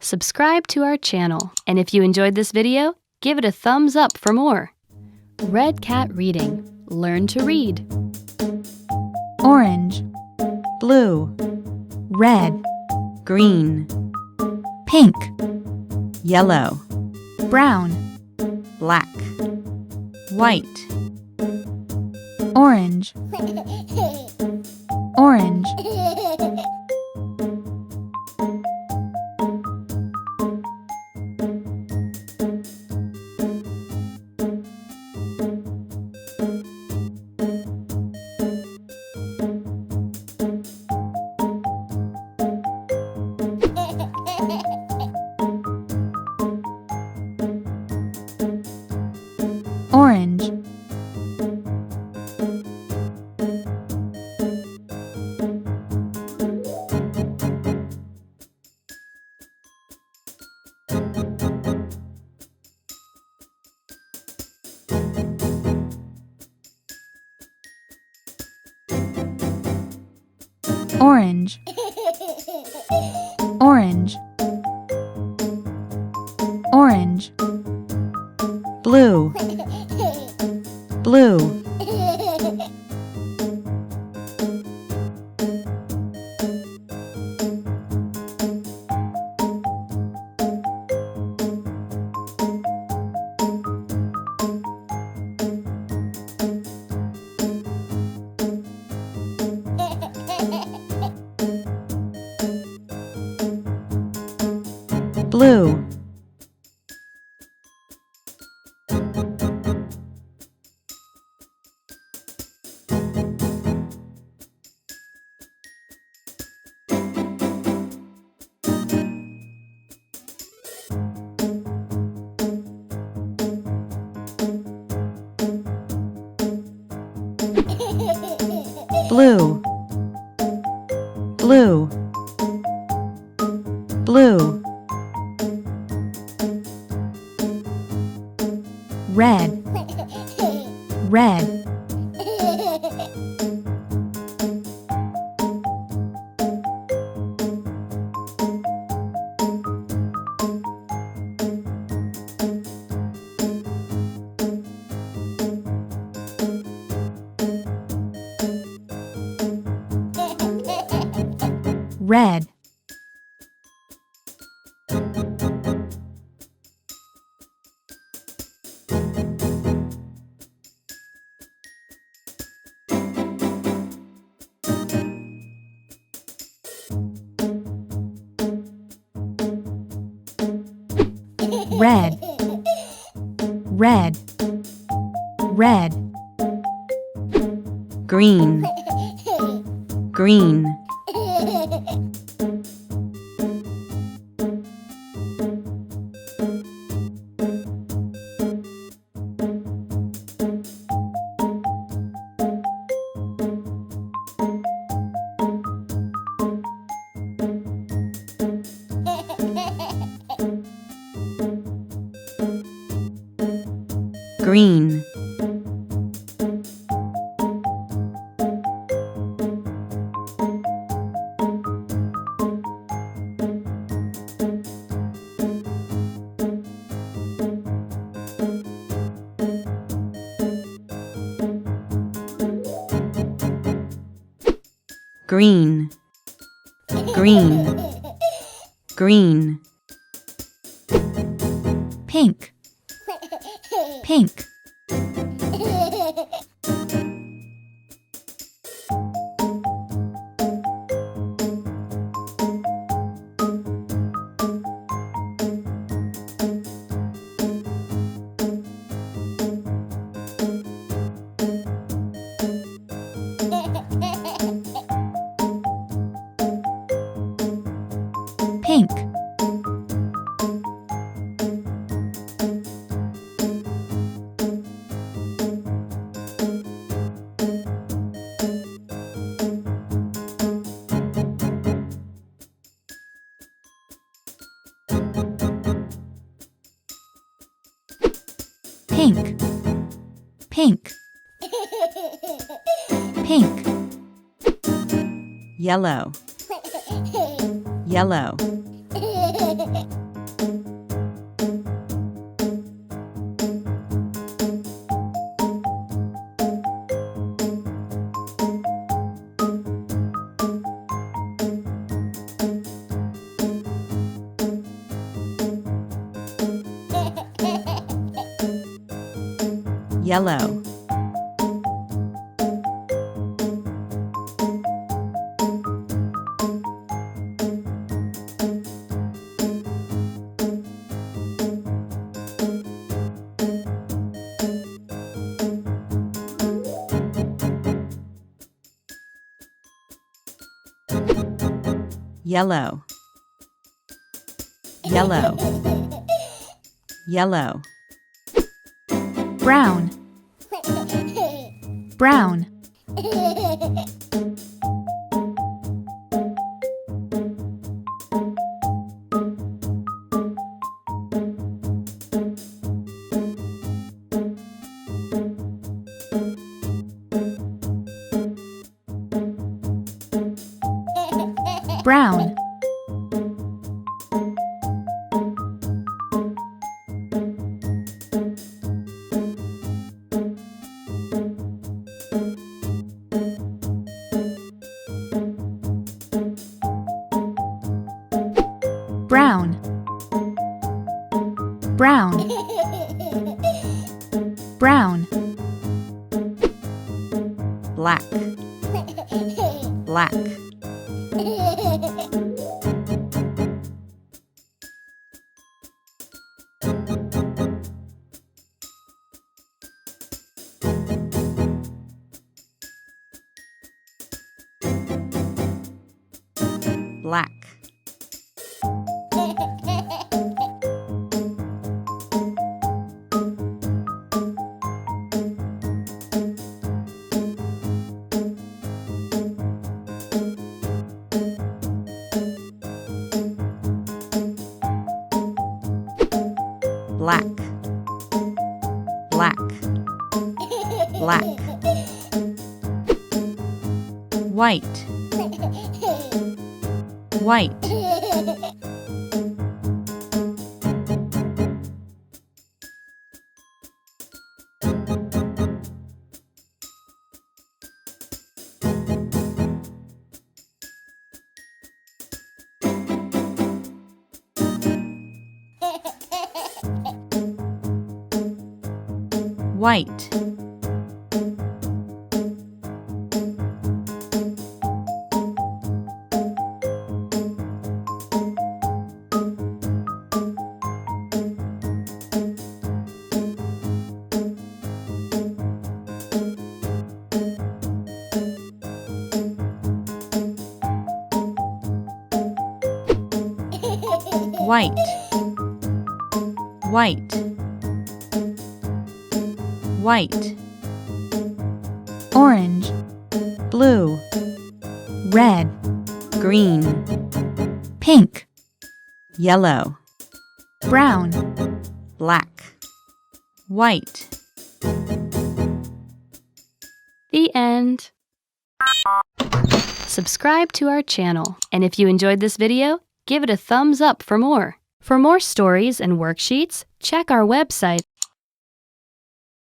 subscribe to our channel, and if you enjoyed this video, give it a thumbs up for more. Red Cat Reading. Learn to read. Orange, blue, red, green, pink, yellow, brown, black, white, orange, orange, orange, orange, orange, orange, blue, blue, blue, blue, blue, blue, red, red, red, red, red, red, green, green, green, green, green, green, pink, pink, pink, pink, pink, pink, yellow, yellow, Yellow. Yellow. Yellow. Yellow. Brown. Brown. Brown. Brown. Brown. Brown. Black. Black. Black. Black. Black. Black. White. White. White. White. White. White. Orange. Blue. Red. Green. Pink. Yellow. Brown. Black. White. The end. Subscribe to our channel, and if you enjoyed this video, give it a thumbs up for more. For more stories and worksheets, check our website